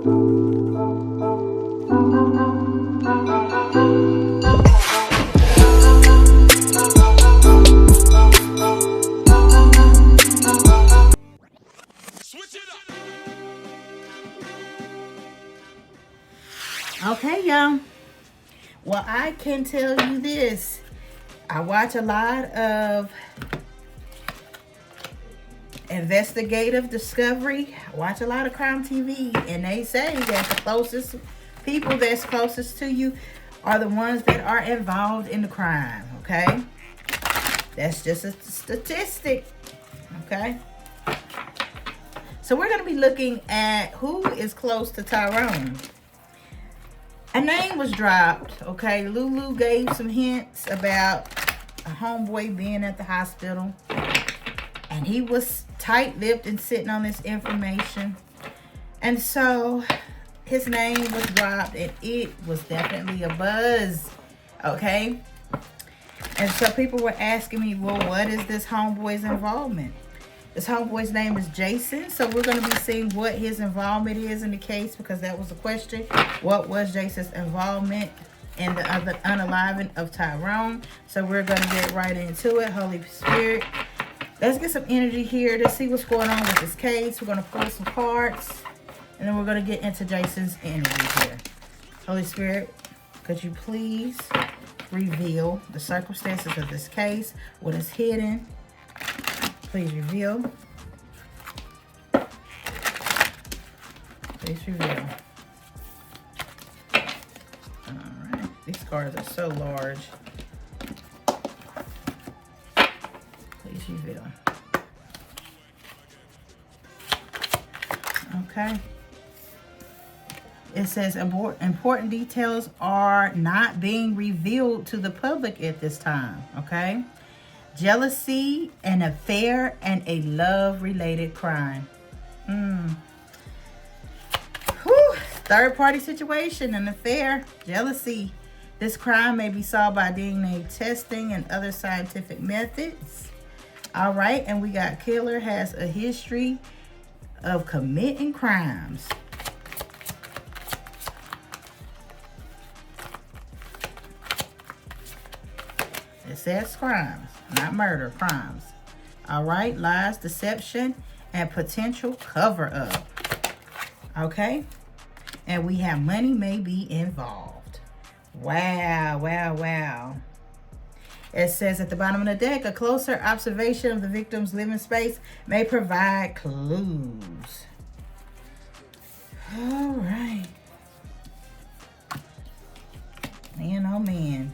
Okay, y'all. Well, I can tell you this. I watch a lot of investigative discovery. I watch a lot of crime TV, and they say that the closest people that's closest to you are the ones that are involved in the crime, okay? That's just a statistic, okay? So we're going to be looking at who is close to Tyrone. A name was dropped, okay? Lulu gave some hints about a homeboy being at the hospital. And he was tight-lipped and sitting on this information. And so his name was dropped, and it was definitely a buzz, okay? And so people were asking me, well, what is this homeboy's involvement? This homeboy's name is Jason, so we're going to be seeing what his involvement is in the case, because that was the question. What was Jason's involvement in the unaliving of Tyrone? So we're going to get right into it. Holy Spirit, let's get some energy here to see what's going on with this case. We're going to pull some cards, and then we're going to get into Jason's energy here. Holy Spirit, could you please reveal the circumstances of this case, what is hidden? Please reveal. Please reveal. Alright. These cards are so large. Please reveal. Okay. It says important details are not being revealed to the public at this time. Okay. Jealousy, an affair, and a love-related crime. Third-party situation, an affair, jealousy. This crime may be solved by DNA testing and other scientific methods. All right, and we got killer has a history of committing crimes. It says crimes, not murder, crimes. All right, lies, deception, and potential cover-up. Okay, and we have money may be involved. Wow, wow, wow. It says at the bottom of the deck, a closer observation of the victim's living space may provide clues. All right. Man, oh man.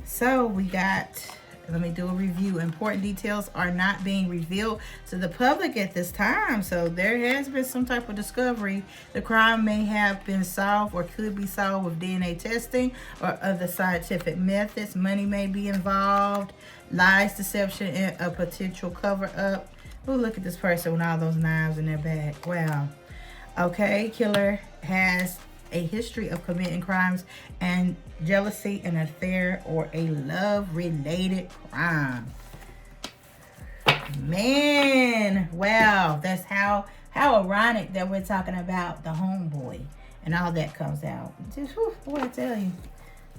So we got, let me do a review. Important details are not being revealed to the public at this time. So there has been some type of discovery. The crime may have been solved or could be solved with DNA testing or other scientific methods. Money may be involved. Lies, deception, and a potential cover-up. Oh, look at this person with all those knives in their back. Wow. Okay, killer has a history of committing crimes and jealousy, an affair, or a love-related crime. Man, wow, that's how ironic that we're talking about the homeboy and all that comes out. Just, whew, boy, I tell you.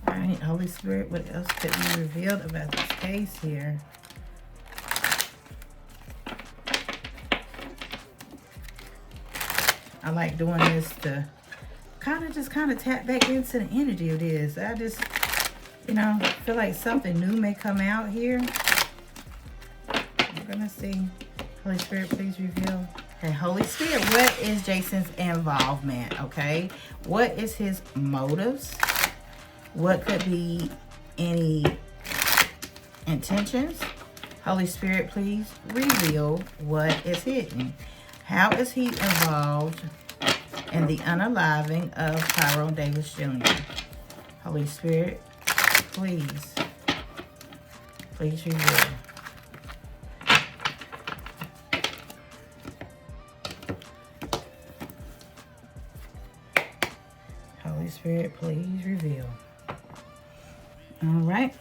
All right, Holy Spirit, what else could be revealed about this case here? I like doing this to kind of tap back into the energy of this. I just, you know, feel like something new may come out here. We're gonna see. Holy Spirit, please reveal. Okay, Holy Spirit, what is Jason's involvement? Okay, what is his motives? What could be any intentions? Holy Spirit, please reveal what is hidden. How is he involved in the unaliving of Tyrone Davis Jr.? Holy Spirit, please reveal. Holy Spirit, please reveal. All right.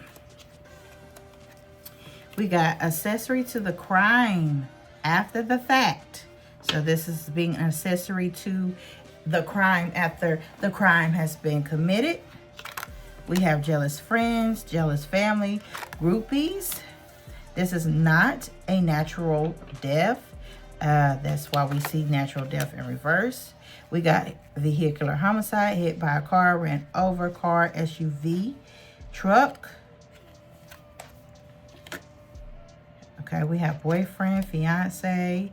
We got accessory to the crime after the fact. So this is being an accessory to the crime after the crime has been committed. We have jealous friends, jealous family, groupies. This is not a natural death. That's why we see natural death in reverse. We got vehicular homicide, hit by a car, ran over, car, SUV, truck. Okay, we have boyfriend, fiance,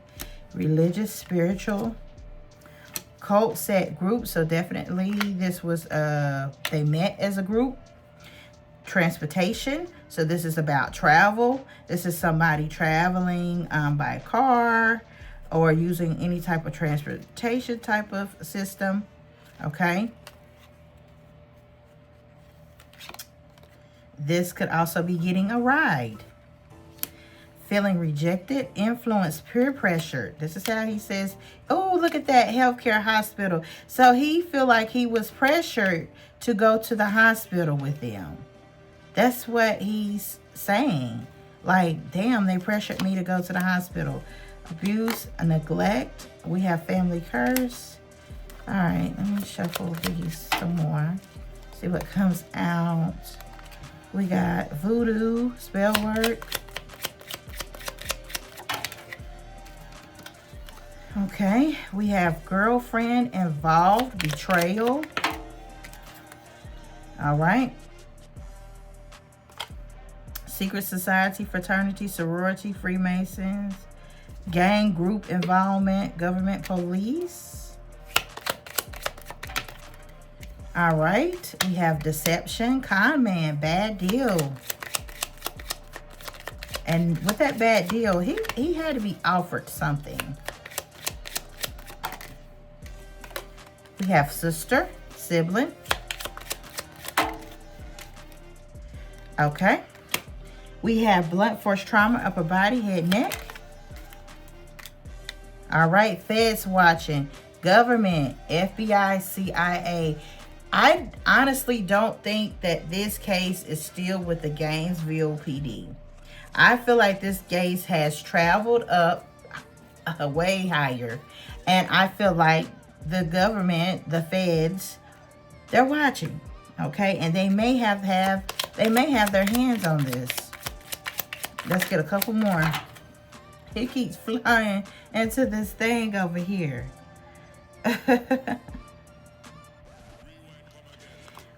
religious, spiritual, cult, set, group. So definitely this was, they met as a group. Transportation. So this is about travel. This is somebody traveling by car or using any type of transportation type of system. Okay. This could also be getting a ride. Feeling rejected, influence, peer pressure. This is how he says, oh, look at that healthcare hospital. So he feel like he was pressured to go to the hospital with them. That's what he's saying. Like, damn, they pressured me to go to the hospital. Abuse, neglect. We have family curse. All right, let me shuffle these some more. See what comes out. We got voodoo, spell work. Okay, we have girlfriend involved, betrayal. All right. Secret society, fraternity, sorority, Freemasons, gang, group involvement, government, police. All right, we have deception, con man, bad deal. And with that bad deal, he had to be offered something. We have sister, sibling. Okay. We have blunt force trauma, upper body, head, neck. All right, feds watching, government, FBI, CIA. I honestly don't think that this case is still with the Gainesville PD. I feel like this case has traveled up way higher. And I feel like the government, the feds, they're watching. Okay, and they may have their hands on this. Let's get a couple more. He keeps flying into this thing over here.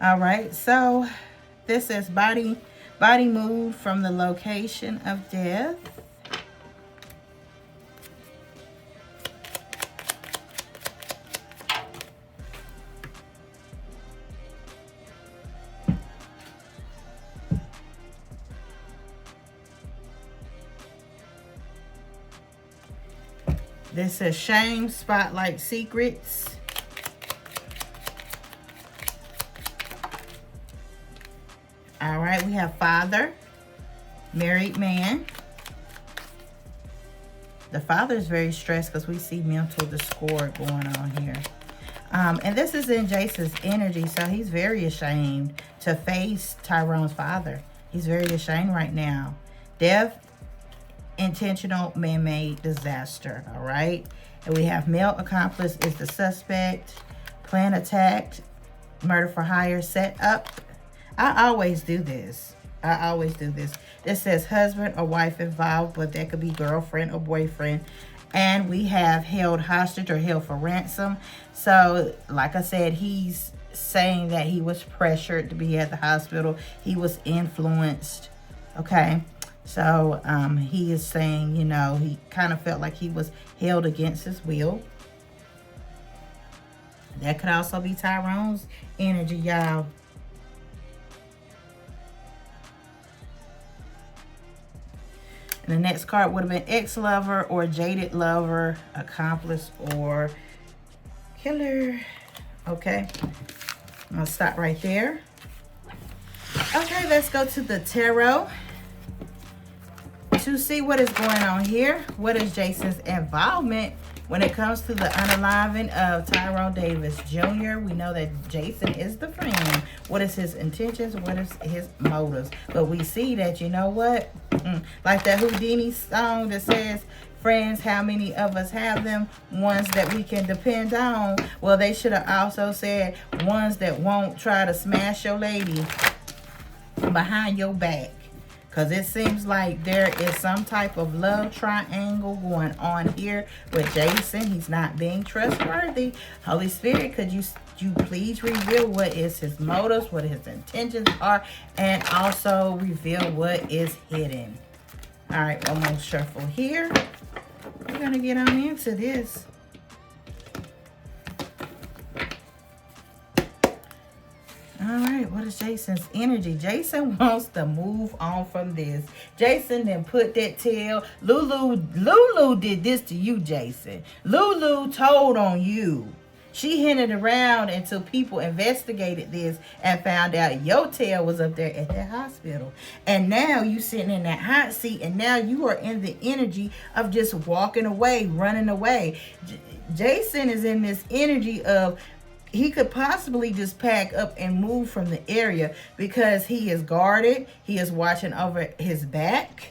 All right, so this is body moved from the location of death. This says shame, spotlight, secrets. All right, we have father, married man. The father is very stressed because we see mental discord going on here. And this is in Jason's energy, so he's very ashamed to face Tyrone's father. He's very ashamed right now. Death, intentional man-made disaster. All right, and we have male accomplice is the suspect, plan attacked, murder for hire, set up. I always do this. This says husband or wife involved, but that could be girlfriend or boyfriend. And we have held hostage or held for ransom. So like I said, he's saying that he was pressured to be at the hospital. He was influenced. Okay. So he is saying, you know, he kind of felt like he was held against his will. That could also be Tyrone's energy, y'all. And the next card would have been ex-lover or jaded lover, accomplice or killer. Okay, I'm gonna stop right there. Okay, let's go to the tarot to see what is going on here. What is Jason's involvement when it comes to the unaliving of Tyrone Davis Jr.? We know that Jason is the friend. What is his intentions? What is his motives? But we see that, you know what? Like that Houdini song that says, friends, how many of us have them? Ones that we can depend on. Well, they should have also said ones that won't try to smash your lady behind your back. Because it seems like there is some type of love triangle going on here with Jason. He's not being trustworthy. Holy Spirit, could you please reveal what is his motives, what his intentions are, and also reveal what is hidden. All right, one more shuffle here. We're going to get on into this. All right, what is Jason's energy? Jason wants to move on from this. Jason then put that tail. Lulu did this to you, Jason. Lulu told on you. She hinted around until people investigated this and found out your tail was up there at that hospital. And now you sitting in that hot seat, and now you are in the energy of just walking away, running away. Jason is in this energy of he could possibly just pack up and move from the area because he is guarded. He is watching over his back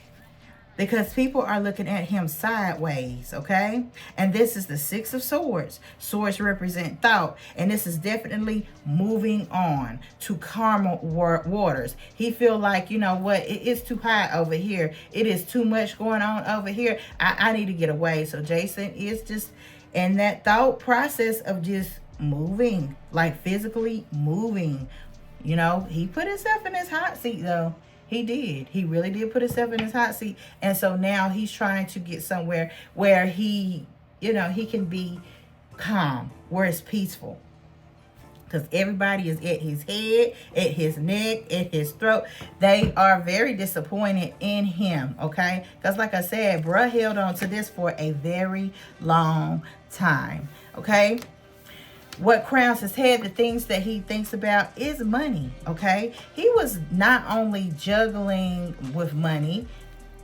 because people are looking at him sideways, okay? And this is the Six of Swords. Swords represent thought, and this is definitely moving on to calmer waters. He feel like, you know what, it is too high over here. It is too much going on over here. I need to get away. So Jason is just in that thought process of just moving, like physically moving. You know, he put himself in his hot seat though. He did. He really did put himself in his hot seat. And so now he's trying to get somewhere where he, you know, he can be calm, where it's peaceful. Because everybody is at his head, at his neck, at his throat. They are very disappointed in him, okay? Because like I said, bruh held on to this for a very long time, okay? What crowns his head, the things that he thinks about is money, okay? He was not only juggling with money,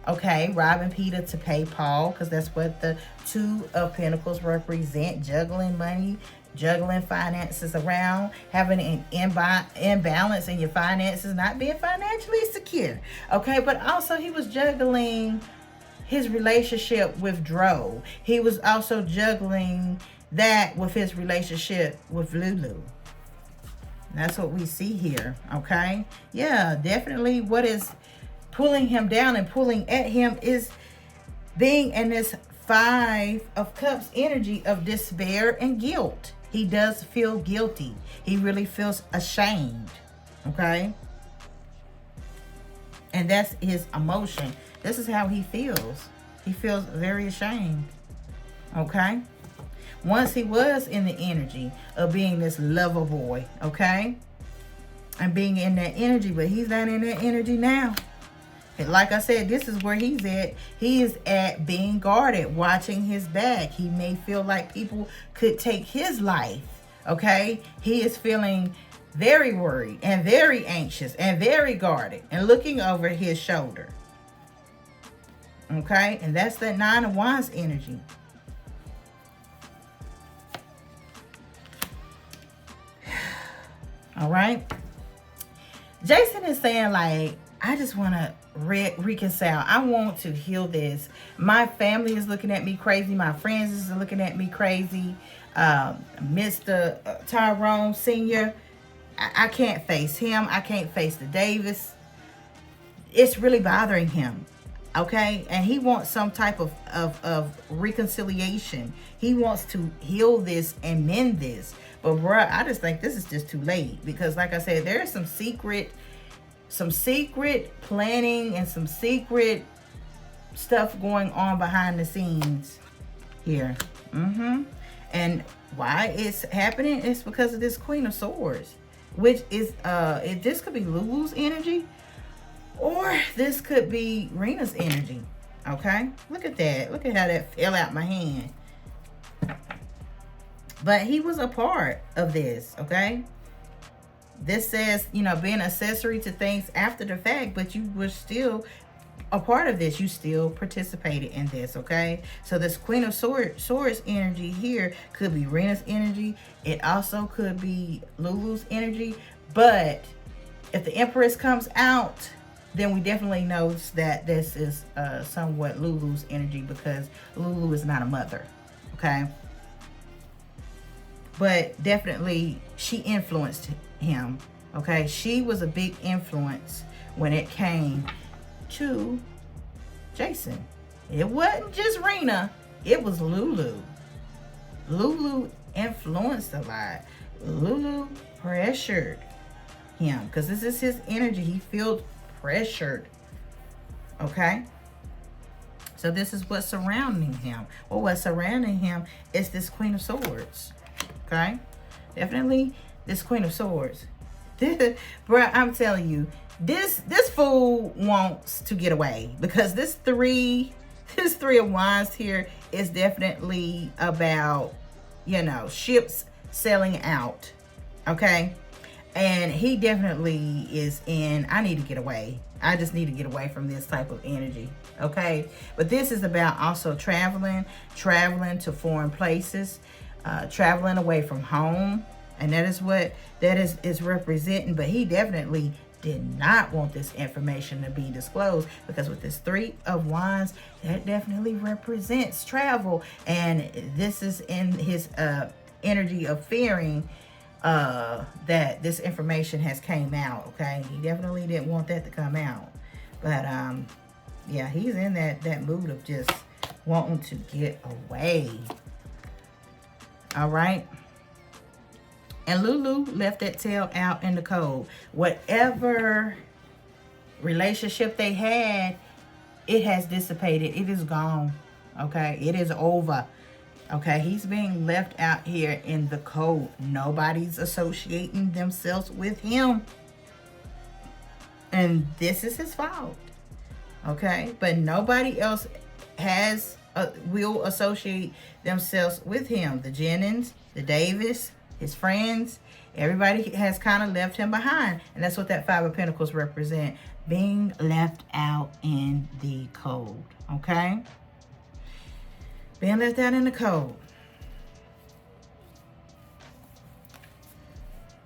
okay, robbing Peter to pay Paul, because that's what the Two of Pentacles represent, juggling money, juggling finances around, having an imbalance in your finances, not being financially secure, okay? But also he was juggling his relationship with Dro. He was also juggling that with his relationship with Lulu. That's what we see here, okay? Yeah, definitely what is pulling him down and pulling at him is being in this Five of Cups energy of despair and guilt. He does feel guilty. He really feels ashamed, okay? And that's his emotion. This is how he feels. He feels very ashamed, okay? Once he was in the energy of being this lover boy, okay? And being in that energy, but he's not in that energy now. And like I said, this is where he's at. He is at being guarded, watching his back. He may feel like people could take his life, okay? He is feeling very worried and very anxious and very guarded and looking over his shoulder, okay? And that's that Nine of Wands energy. All right. Jason is saying, like, I just want to reconcile. I want to heal this. My family is looking at me crazy. My friends is looking at me crazy. Mr. Tyrone Sr., I can't face him. I can't face the Davis. It's really bothering him. Okay. And he wants some type of reconciliation. He wants to heal this and mend this. But bruh, I just think this is just too late. Because like I said, there is some secret planning and some secret stuff going on behind the scenes here. And why it's happening is because of this Queen of Swords. Which is, this could be Lulu's energy. Or this could be Rena's energy. Okay? Look at that. Look at how that fell out my hand. But he was a part of this, okay? This says, you know, being accessory to things after the fact, but you were still a part of this. You still participated in this, okay? So this Queen of Swords energy here could be Rena's energy. It also could be Lulu's energy. But if the Empress comes out, then we definitely know that this is somewhat Lulu's energy, because Lulu is not a mother, okay? But definitely she influenced him, okay? She was a big influence when it came to Jason. It wasn't just Rena, it was Lulu. Lulu influenced a lot. Lulu pressured him, because this is his energy. He feels pressured, okay? So this is what's surrounding him. Well, what's surrounding him is this Queen of Swords, okay? Definitely this Queen of Swords. Bruh, I'm telling you, this fool wants to get away, because this three of wands here is definitely about, you know, ships selling out, okay? And he definitely is in, I need to get away. I just need to get away from this type of energy, okay? But this is about also traveling to foreign places, traveling away from home. And that is what that is representing. But he definitely did not want this information to be disclosed, because with this Three of Wands, that definitely represents travel. And this is in his energy of fearing that this information has came out, okay? He definitely didn't want that to come out. But yeah, he's in that mood of just wanting to get away. All right. And Lulu left that tail out in the cold. Whatever relationship they had, it has dissipated. It is gone. Okay? It is over. Okay? He's being left out here in the cold. Nobody's associating themselves with him. And this is his fault. Okay? But nobody else will associate themselves with him. The Jennings, the Davis, his friends, everybody has kind of left him behind. And that's what that Five of Pentacles represent. Being left out in the cold. Okay? Being left out in the cold.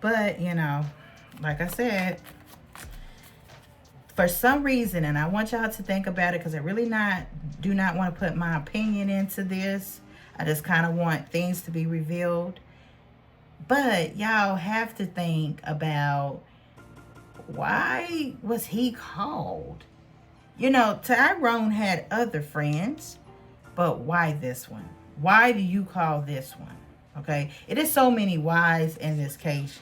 But, you know, like I said, for some reason, and I want y'all to think about it, because I really do not want to put my opinion into this. I just kind of want things to be revealed. But y'all have to think about, why was he called? You know, Tyrone had other friends, but why this one? Why do you call this one? Okay, it is so many whys in this case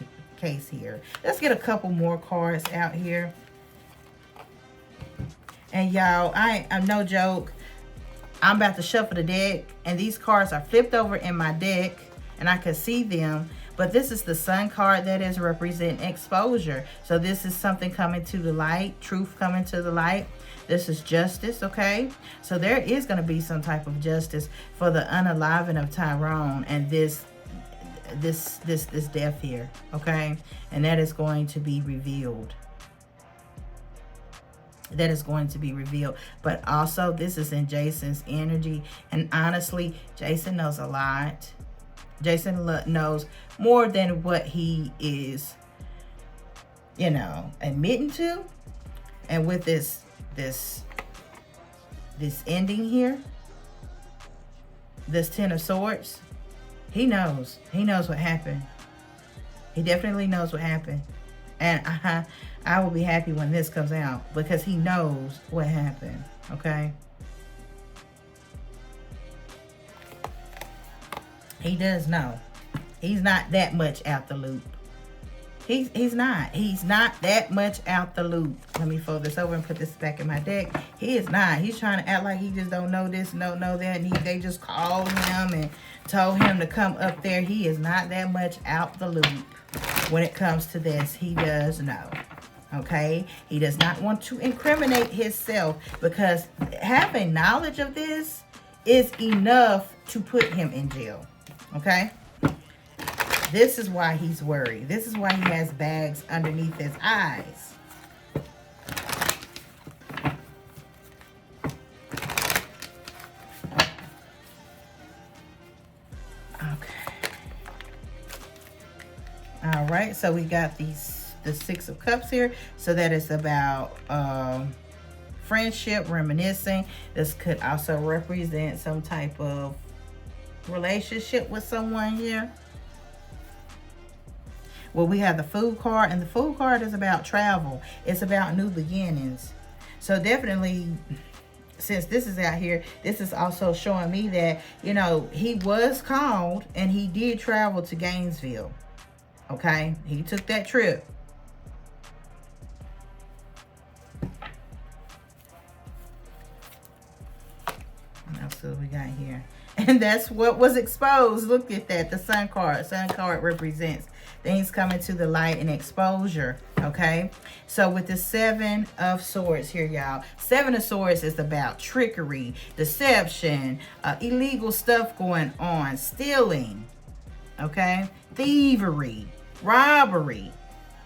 here. Let's get a couple more cards out here. And y'all, I'm no joke. I'm about to shuffle the deck, and these cards are flipped over in my deck, and I can see them. But this is the Sun card that is representing exposure. So this is something coming to the light, truth coming to the light. This is justice, okay? So there is going to be some type of justice for the unaliving of Tyrone and this death here, okay? And that is going to be revealed. That is going to be revealed. But also, this is in Jason's energy. And honestly, Jason knows a lot. Jason knows more than what he is, you know, admitting to. And with this ending here, this Ten of Swords, he knows. He knows what happened. He definitely knows what happened. And I will be happy when this comes out, because he knows what happened, okay? He does know. He's not that much out the loop. He's not. He's not that much out the loop. Let me fold this over and put this back in my deck. He is not. He's trying to act like he just don't know this, don't know that. And they just called him and told him to come up there. He is not that much out the loop when it comes to this. He does know. Okay? He does not want to incriminate himself, because having knowledge of this is enough to put him in jail. Okay? This is why he's worried. This is why he has bags underneath his eyes. Okay. All right. So we got these the Six of Cups here. So that is about friendship, reminiscing. This could also represent some type of relationship with someone here. Well, we have the Fool card, and the Fool card is about travel. It's about new beginnings. So definitely, since this is out here, this is also showing me that, you know, he was called and he did travel to Gainesville. Okay, he took that trip. What else do we got here? And that's what was exposed. Look at that, the Sun card. Sun card represents things coming to the light and exposure. Okay, so with the Seven of Swords here, y'all, Seven of Swords is about trickery, deception, illegal stuff going on, stealing, okay, thievery, robbery.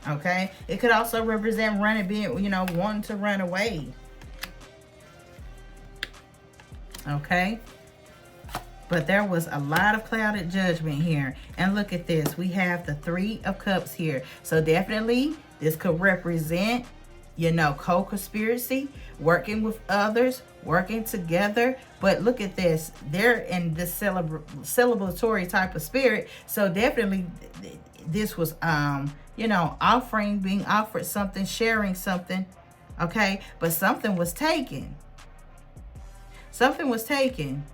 Okay, it could also represent running, being, you know, wanting to run away. Okay, but there was a lot of clouded judgment here. And look at this, we have the Three of Cups here. So definitely this could represent, you know, co-conspiracy, working with others, working together. But look at this, they're in this celebratory type of spirit. So definitely this was you know, offering, being offered something, sharing something. Okay, but something was taken. Something was taken.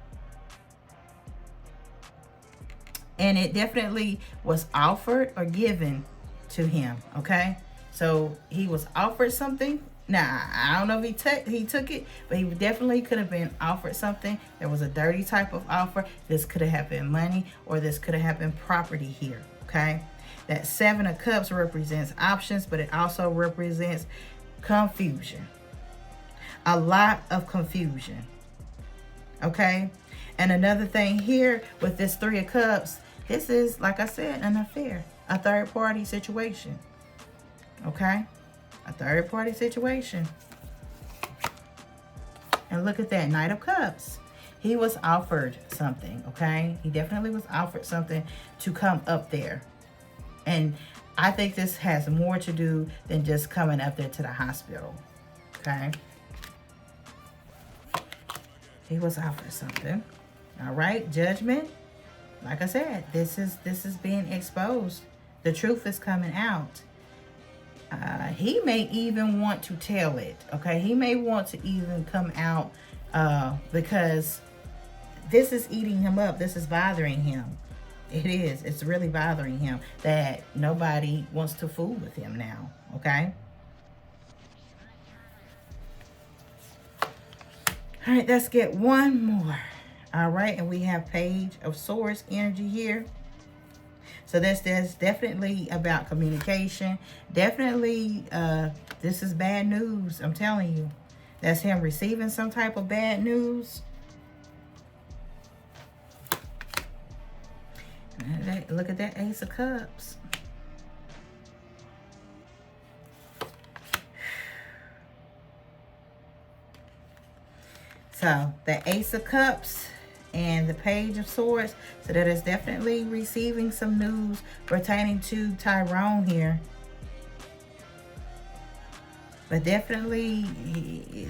And it definitely was offered or given to him. Okay, so he was offered something. Now, I don't know if he took it, but he definitely could have been offered something. There was a dirty type of offer. This could have been money, or this could have been property here. Okay, that Seven of Cups represents options, but it also represents confusion. A lot of confusion. Okay, and another thing here with this Three of Cups, this is, like I said, an affair, a third party situation. Okay, a third party situation. And look at that, Knight of Cups. He was offered something. Okay, he definitely was offered something to come up there. And I think this has more to do than just coming up there to the hospital. Okay, he was offered something. All right, judgment. Like I said, this is being exposed. The truth is coming out. He may even want to tell it. Okay, he may want to even come out because this is eating him up. This is bothering him. It is. It's really bothering him that nobody wants to fool with him now. Okay. All right, let's get one more. All right, and we have Page of Swords energy here. So that's definitely about communication. Definitely, this is bad news. I'm telling you. That's him receiving some type of bad news. Look at that Ace of Cups. So the Ace of Cups and the Page of Swords. So that is definitely receiving some news pertaining to Tyrone here. But definitely,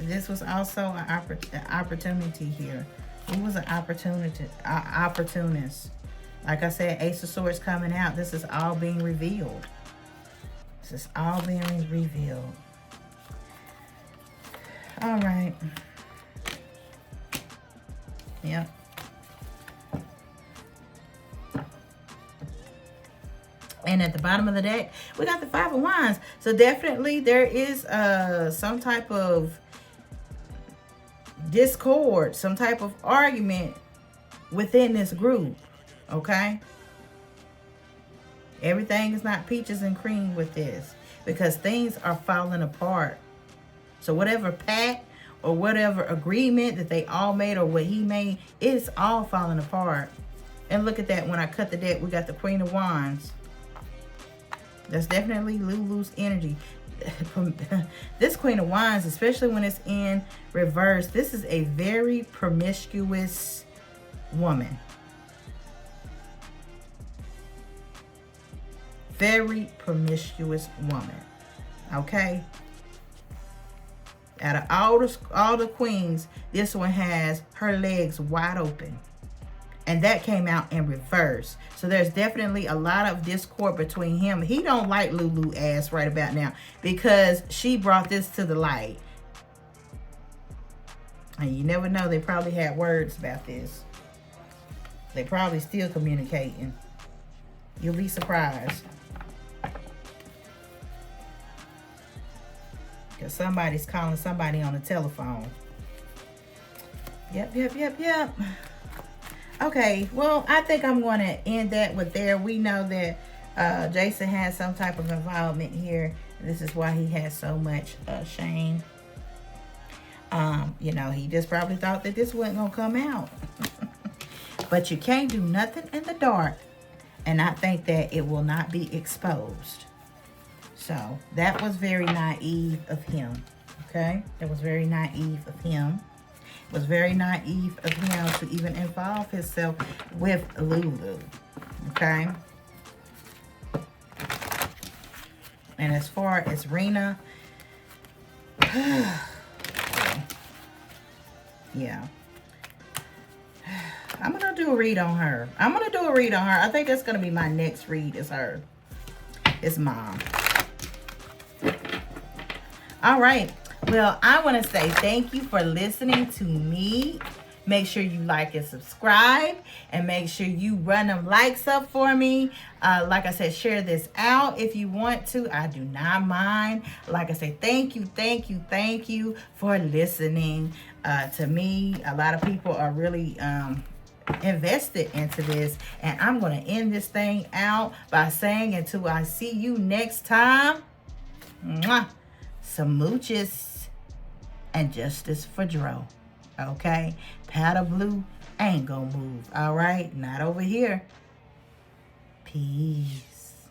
this was also an opportunity here. He was an opportunist. Like I said, Ace of Swords coming out. This is all being revealed. This is all being revealed. All right. Yeah. And at the bottom of the deck, we got the Five of Wands. So definitely there is some type of discord, some type of argument within this group. Okay? Everything is not peaches and cream with this, because things are falling apart. So whatever pact or whatever agreement that they all made or what he made, it's all falling apart. And look at that. When I cut the deck, we got the Queen of Wands. That's definitely Lulu's energy. This Queen of Wands, especially when it's in reverse, this is a very promiscuous woman. very promiscuous woman. Okay? Out of all the queens, this one has her legs wide open. And that came out in reverse. So there's definitely a lot of discord between him. He don't like Lulu ass right about now because she brought this to the light. And you never know, they probably had words about this. They probably still communicating. You'll be surprised. Because somebody's calling somebody on the telephone. Yep. Okay, well, I think I'm going to end that with there. We know that Jason has some type of involvement here. This is why he has so much shame. You know, he just probably thought that this wasn't going to come out. But you can't do nothing in the dark and I think that it will not be exposed. So that was very naive of him. Okay, that was very naive of him. It was very naive of him to even involve himself with Lulu. Okay. And as far as Rena, yeah. I'm going to do a read on her. I think that's going to be my next read is her. It's Mom. All right. Well, I want to say thank you for listening to me. Make sure you like and subscribe. And make sure you run them likes up for me. Like I said, share this out if you want to. I do not mind. Like I said, thank you for listening to me. A lot of people are really invested into this. And I'm going to end this thing out by saying until I see you next time. Mwah. Smooches and justice for Dro. Okay? Powder blue ain't gonna move. All right? Not over here. Peace.